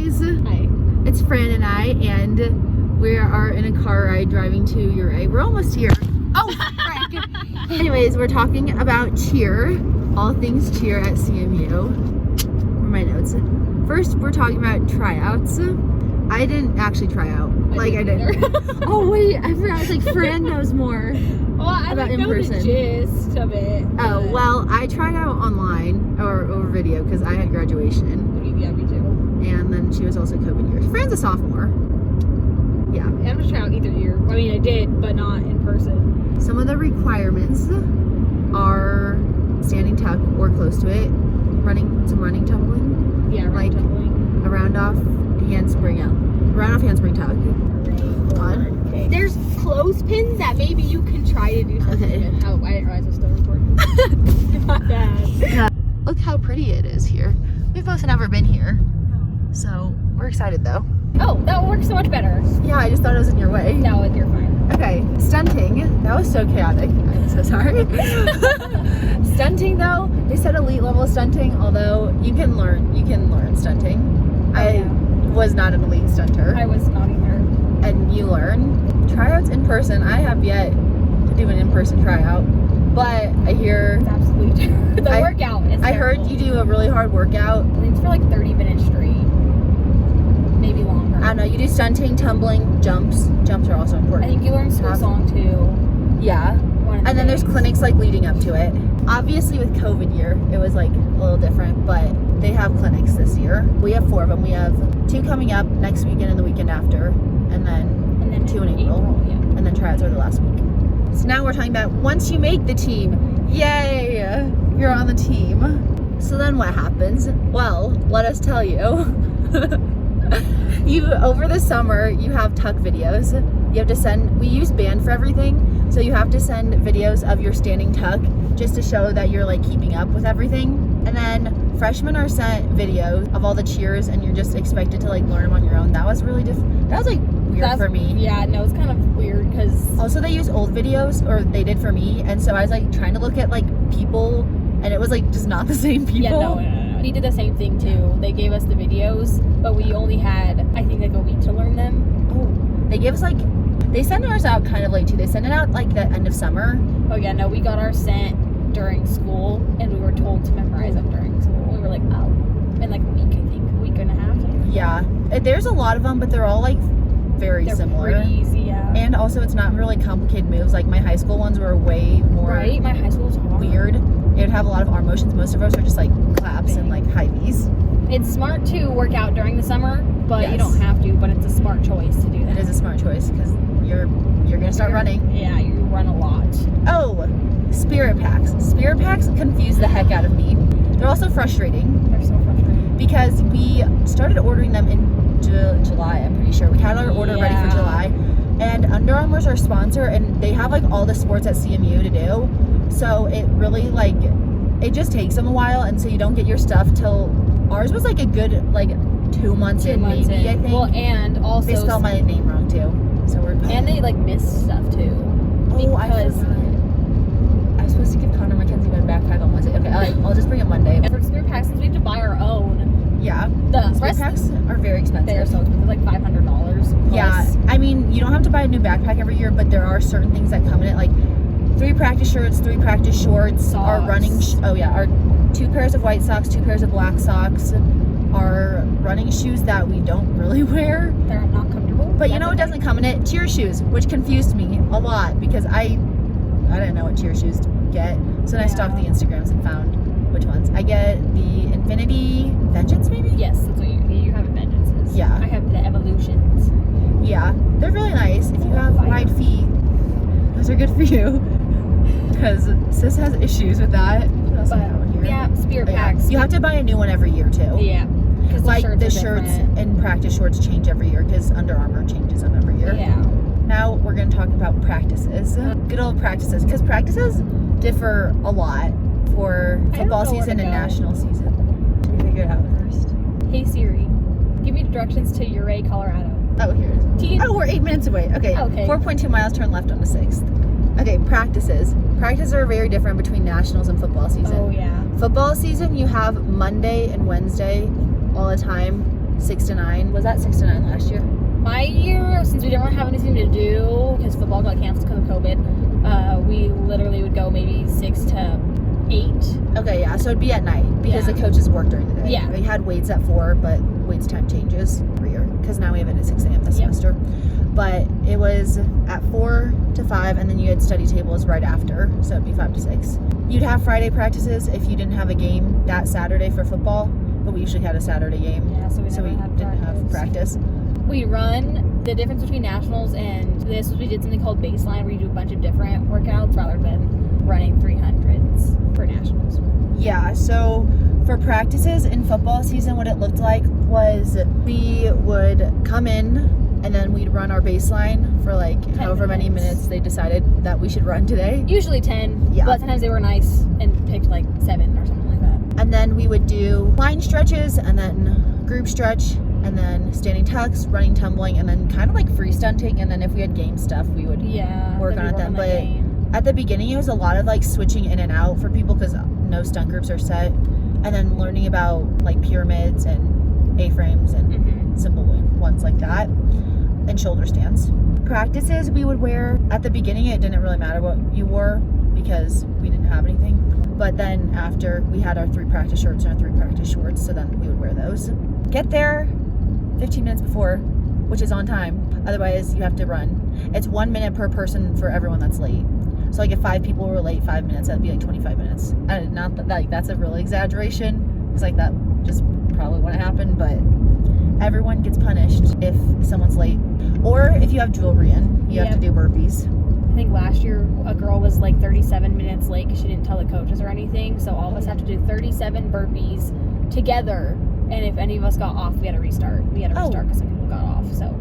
guys. Hi. It's Fran and I, and we are in a car ride driving to Uray. We're almost here. Oh, frick. Anyways, we're talking about cheer, all things cheer at CMU. Where are my notes? First, we're talking about tryouts. I didn't actually try out. I didn't. Oh wait, I forgot. It's like Fran knows more. Well, I about know in-person. the gist of it. Oh, well, I tried out online or over video because I had graduation. Yeah, me too. And then she was also COVID year. Fran's a sophomore. Yeah. I'm just trying out either year. I mean, I did, but not in person. Some of the requirements are standing tuck or close to it, running tumbling. Yeah, like tumbling. A round off handspring tuck. On. Okay. There's clothespins that maybe you can try to do something Okay. with. Oh, I didn't realize I was still recording. My bad. Yeah. Look how pretty it is here. We've both never been here, so we're excited though. Oh, that works so much better. Yeah, I just thought it was in your way. No, you're fine. Okay, stunting. That was so chaotic. I'm so sorry. Stunting though, they said elite level stunting, although you can learn stunting. I was not an elite stunter. I was not either. And you learn. Tryouts in person. I have yet to do an in-person tryout, but I hear It's absolutely the workout is I heard terrible. you do a really hard workout. I think it's for like 30 minutes straight. Maybe longer. I don't know, you do stunting, tumbling, jumps. Jumps are also I important. think you learn school song too. Yeah. And then there's clinics like leading up to it. Obviously with COVID year, it was like a little different, but they have clinics this year. We have 4 of them. We have 2 coming up next weekend and the weekend after, and then 2 in April. Yeah. And then tryouts are the last week. So now we're talking about once you make the team, yay, you're on the team. So then what happens? Well, let us tell you. Over the summer, you have tuck videos. You have to send, we use band for everything, so you have to send videos of your standing tuck just to show that you're like keeping up with everything. And then freshmen are sent videos of all the cheers and you're just expected to like learn them on your own. That was really that was like weird for me. Yeah, no, it's kind of weird because Also they use old videos, or they did for me, and so I was like trying to look at like people and it was like just not the same people. Yeah, no. We did the same thing too. They gave us the videos, but we only had, I think, like a week to learn them. Oh, they give us like, they send ours out kind of late too. They send it out like the end of summer. Oh yeah, no, we got ours sent during school, and we were told to memorize them during school. We were like, oh, in like a week, I think, a week and a half. Yeah, there's a lot of them, but they're all like They're similar. pretty easy, yeah. And also it's not really complicated moves. Like my high school ones were way more Right, my high school was hard. weird. It would have a lot of arm motions. Most of us are just like claps and like high V's. It's smart to work out during the summer, but Yes. you don't have to. But it's a smart choice to do that. It is a smart choice because you're gonna start running. Yeah, you run a lot. Oh, spirit packs. Spirit packs confuse the heck out of me. They're also frustrating They're so frustrating. because we started ordering them in July. I'm pretty sure we had our order ready for July, and Under Armour's our sponsor, and they have like all the sports at CMU to do. So it really like it just takes them a while, and so you don't get your stuff till ours was like a good like 2 months in, maybe. I think. Well, and also They spelled my name wrong too, so we're. And they like miss stuff too. Oh, I forgot. I was supposed to give Connor McKenzie my backpack on Wednesday. Okay, I'll just bring it Monday. And for spirit packs, since we have to buy our own. Yeah. The Spirit rest packs are very expensive. They are so expensive, like $500. Yeah, I mean, you don't have to buy a new backpack every year, but there are certain things that come in it, like 3 practice shirts, 3 practice shorts, Socks. our running, our 2 pairs of white socks, 2 pairs of black socks, our running shoes that we don't really wear. They're not comfortable. But you know what doesn't come in it? Cheer shoes, which confused me a lot because I didn't know what cheer shoes to get. So then I stalked the Instagrams and found which ones. I get the Infinity Vengeance, maybe? Yes, that's what you have Vengeances. Yeah. I have the Evolutions. Yeah, they're really nice. If you have wide feet, those are good for you. Because sis has issues with that. What else do I have on here? Yeah, spirit Oh, yeah. packs. You have to buy a new one every year too. Yeah. Because Like the shirts shirts and practice shorts change every year because Under Armour changes them every year. Yeah. Now we're going to talk about practices. Good old practices. Because practices differ a lot for football season and national season. Should we figure it out first? Hey Siri, give me directions to Uray, Colorado. Oh, here it is. Oh, we're 8 minutes away. Okay. Okay. 4.2 miles, turn left on the 6th. Okay, practices. Practices are very different between nationals and football season. Oh, yeah. Football season, you have Monday and Wednesday all the time. 6 to 9. Was that 6 to 9 last year? My year, since we didn't really have anything to do because football got canceled because of COVID, we literally would go maybe 6 to 8. Okay, yeah, so it'd be at night because the coaches work during the day. Yeah. We had weights at 4, but weights time changes every year because now we have it at 6 a.m. this semester. But it was at 4 to 5, and then you had study tables right after, so it'd be 5 to 6. You'd have Friday practices if you didn't have a game that Saturday for football, but we usually had a Saturday game, Yeah, so we didn't have practice. We run. The difference between nationals and this was we did something called baseline where you do a bunch of different workouts rather than running 300s for nationals. Yeah, so for practices in football season, what it looked like was we would come in and then we'd run our baseline for like however many minutes they decided that we should run today. Usually 10, but sometimes they were nice and picked like 7 or something like that. And then we would do line stretches and then group stretch and then standing tucks, running, tumbling, and then kind of like free stunting. And then if we had game stuff, we would work on it then. But at the beginning, it was a lot of like switching in and out for people because no stunt groups are set. And then learning about like pyramids and A-frames and simple ones like that. And shoulder stands. Practices we would wear, at the beginning it didn't really matter what you wore because we didn't have anything. But then after we had our 3 practice shirts and our 3 practice shorts, so then we would wear those. Get there 15 minutes before, which is on time. Otherwise you have to run. It's 1 minute per person for everyone that's late. So like if 5 people were late 5 minutes, that'd be like 25 minutes. Not that like that's a real exaggeration. It's like that just probably wouldn't happen, but everyone gets punished if someone's late. Or if you have jewelry in, you have to do burpees. I think last year a girl was like 37 minutes late because she didn't tell the coaches or anything. So all of us had to do 37 burpees together. And if any of us got off, we had to restart. We had to restart because some people got off. So.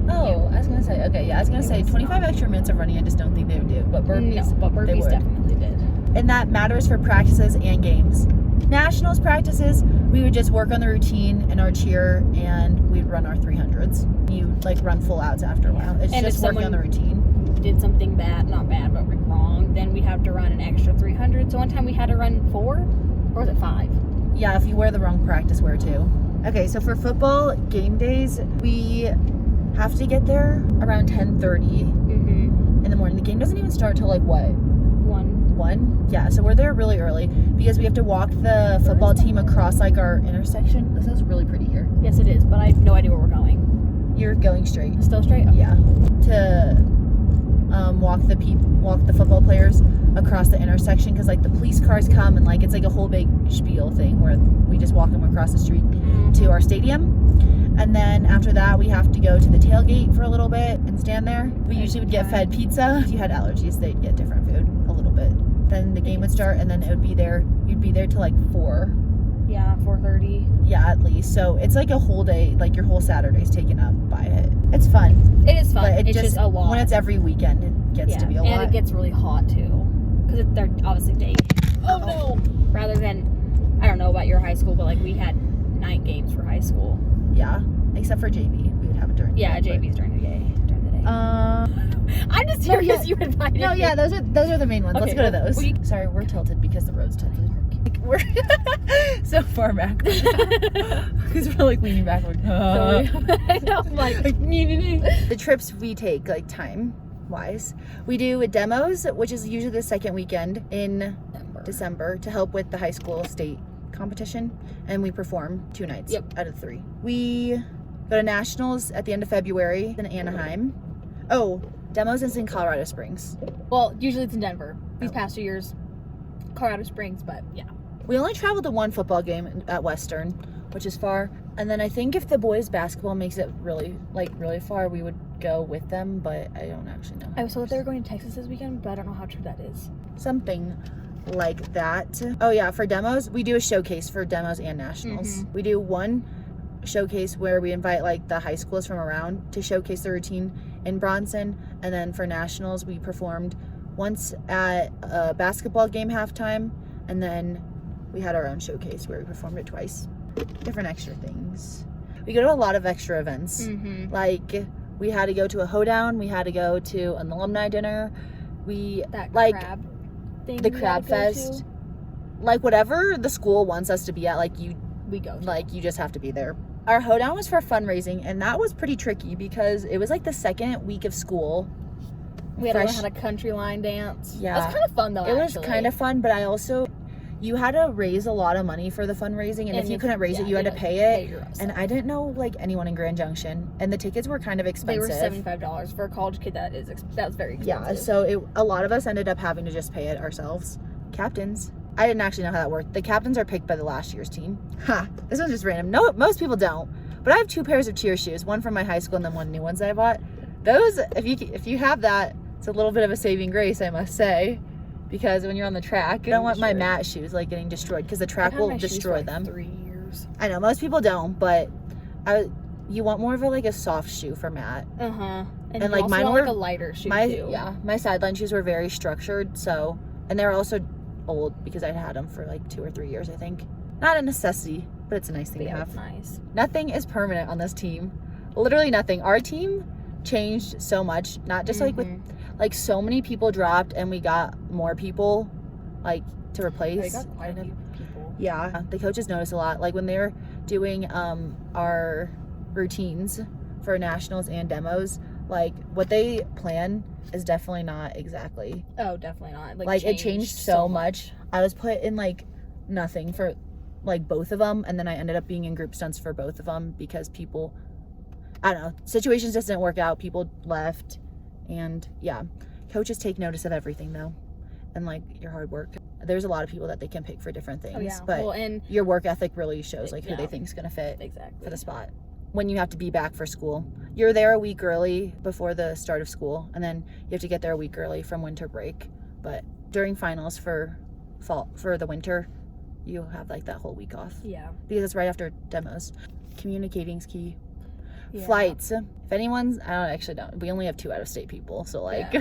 I was gonna say, okay, yeah, I was gonna say 25 extra minutes of running. I just don't think they would do, but burpees, no, but burpees definitely did. And that matters for practices and games. Nationals practices, we would just work on the routine in our cheer, and we'd run our 300s. You like run full outs after a while. It's just working on the routine. Did something bad, not bad, but wrong, then we have to run an extra 300. So one time we had to run 4, or was it 5? Yeah, if you wear the wrong practice wear too. Okay, so for football game days, we have to get there around 10:30 in the morning. The game doesn't even start till like what? 1? Yeah, so we're there really early because we have to walk the football team across like our intersection. This is really pretty here. Yes, it is, but I have no idea where we're going. You're going straight. Still straight? Okay. Yeah. To walk the football players across the intersection because like the police cars come and like it's like a whole big spiel thing where we just walk them across the street to our stadium. And then after that, we have to go to the tailgate for a little bit and stand there. We usually would get fed pizza. If you had allergies, they'd get different food a little bit. Then the game would start, and then it would be there. You'd be there till like 4. Yeah, 4:30. Yeah, at least. So it's like a whole day, like your whole Saturday's taken up by it. It's fun. It is fun. But it's just a lot. When it's every weekend, it gets to be a lot. And it gets really hot too, because they're obviously day games. Oh no! Rather than, I don't know about your high school, but like we had night games for high school. Yeah, except for JV, we would have it during. Yeah, JV's during the day. I'm just here because you invited me. No, yeah, those are the main ones. Okay, Let's go to those. Sorry, we're tilted because the road's tilted. Like, we're so far back because we're like leaning backward. I know, I'm like the trips we take, like time wise, we do demos, which is usually the second weekend in December to help with the high school state competition, and we perform 2 nights out of 3. We go to nationals at the end of February in Anaheim. Demos is in Colorado Springs. Well, usually it's in Denver. These past 2 years, Colorado Springs, but yeah. We only traveled to 1 football game at Western, which is far. And then I think if the boys basketball makes it really far, we would go with them, but I don't actually know. I was told that they were going to Texas this weekend, but I don't know how true that is. Something like that. Oh yeah, for demos, we do a showcase for demos and nationals. We do 1 showcase where we invite like the high schools from around to showcase their routine in Bronson, and then for nationals we performed once at a basketball game halftime, and then we had our own showcase where we performed it twice. Different extra things. We go to a lot of extra events. Like we had to go to a hoedown, we had to go to an alumni dinner, crab thing, the crab fest, like whatever the school wants us to be at, like we go, like you just have to be there. our hoedown was for fundraising, and that was pretty tricky because it was like the second week of school. We had to learn how to country line dance. Yeah. It was kind of fun though. It was kind of fun, but you had to raise a lot of money for the fundraising, and if you couldn't raise it, you had to pay it. And I didn't know like anyone in Grand Junction, and the tickets were kind of expensive. They were $75 for a college kid. That was very expensive. Yeah, so a lot of us ended up having to just pay it ourselves. Captains. I didn't actually know how that worked. The captains are picked by the last year's team. Ha! This one's just random. No, most people don't. But I have 2 pairs of cheer shoes, one from my high school and then 1 new ones that I bought. Those, if you have that, it's a little bit of a saving grace, I must say, because when you're on the track, I don't want my mat shoes like getting destroyed because the track will destroy them. 3 years. I know most people don't, but you want more of a soft shoe for mat. And like mine were like a lighter shoe too. Yeah, my sideline shoes were very structured, so, and they're also old because I'd had them for like 2 or 3 years, I think. Not a necessity, but it's a nice thing to have. It's nice. Nothing is permanent on this team. Literally nothing. Our team changed so much, not just like with like so many people dropped and we got more people like to replace. We got quite a few people. Yeah, the coaches noticed a lot. Like when they were doing our routines for nationals and demos, like what they plan is definitely not exactly. Oh, definitely not. Like it changed so much. I was put in like nothing for like both of them, and then I ended up being in group stunts for both of them because people, I don't know, situations just didn't work out. People left, and yeah, coaches take notice of everything though, and like your hard work. There's a lot of people that they can pick for different things, but and your work ethic really shows like who they think's gonna fit for the spot. When you have to be back for school, you're there a week early before the start of school, and then you have to get there a week early from winter break. But during finals for the winter, you have like that whole week off. Yeah. Because it's right after demos. Communicating's key. Yeah. Flights. If anyone's, I don't. We only have 2 out-of-state people, so like,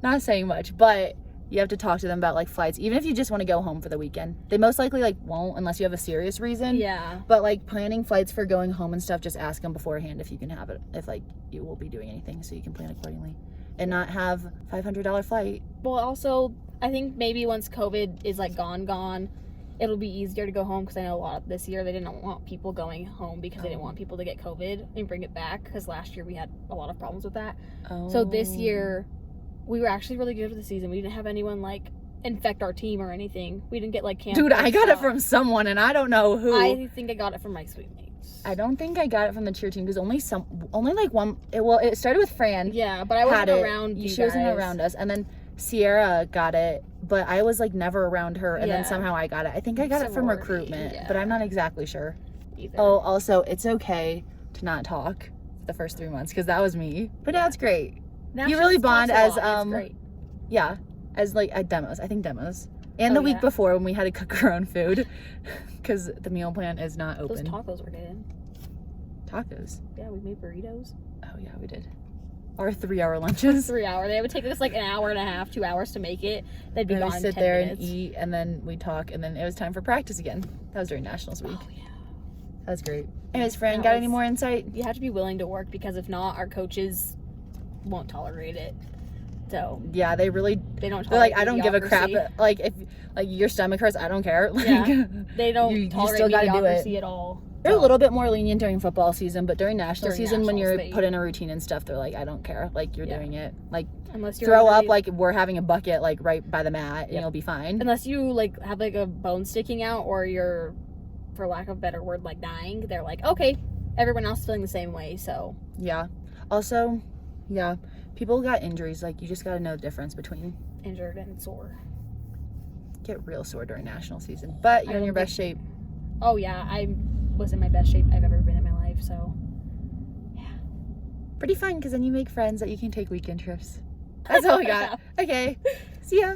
not saying much, but you have to talk to them about like flights, even if you just want to go home for the weekend. They most likely like won't unless you have a serious reason. Yeah. But like planning flights for going home and stuff, just ask them beforehand if you can have it, if like you will be doing anything, so you can plan accordingly and not have $500 flight. Well, also I think maybe once COVID is like gone, it'll be easier to go home, because I know a lot of this year they didn't want people going home because they didn't want people to get COVID and bring it back, because last year we had a lot of problems with that. So this year we were actually really good for the season. We didn't have anyone like infect our team or anything. We didn't get like cancer. Dude, I got it from someone and I don't know who. I think I got it from my sweet mates. I don't think I got it from the cheer team, because only like one. It started with Fran. Yeah, but I wasn't around you guys. She wasn't around us, and then Sierra got it, but I was like never around her, and then somehow I got it. I think I got it from recruitment, but I'm not exactly sure. Either. Oh, also, it's okay to not talk for the first 3 months, because that was me. But now it's great. You really bond as yeah, as like at demos. I think demos. And the week before when we had to cook our own food because the meal plan is not open. Those tacos were good. Tacos? Yeah, we made burritos. Oh yeah, we did. Our 3-hour lunches. 3 hour. They would take us like an hour and a half, 2 hours to make it. They'd be gone in 10 minutes. We'd sit there and eat, and then we'd talk, and then it was time for practice again. That was during Nationals week. Oh yeah. That was great. Anyways, Fran, got any more insight? You have to be willing to work, because if not, our coaches won't tolerate it. So yeah, they don't. They're like, I don't give a crap. Like if like your stomach hurts, I don't care. Like, yeah, they don't tolerate mediocrity at all. They're a little bit more lenient during football season, but during national season, when you're put in a routine and stuff, they're like, I don't care. Like you're doing it. Like unless you throw up, like we're having a bucket like right by the mat, and you'll be fine. Unless you like have like a bone sticking out, or you're, for lack of a better word, like dying. They're like, okay, everyone else is feeling the same way. So yeah. Also, yeah, people got injuries. Like you just got to know the difference between injured and sore. Get real sore during national season, but you're in your best shape. Oh yeah, I was in my best shape I've ever been in my life, so yeah. Pretty fun, because then you make friends that you can take weekend trips. That's all we got. Okay, see ya.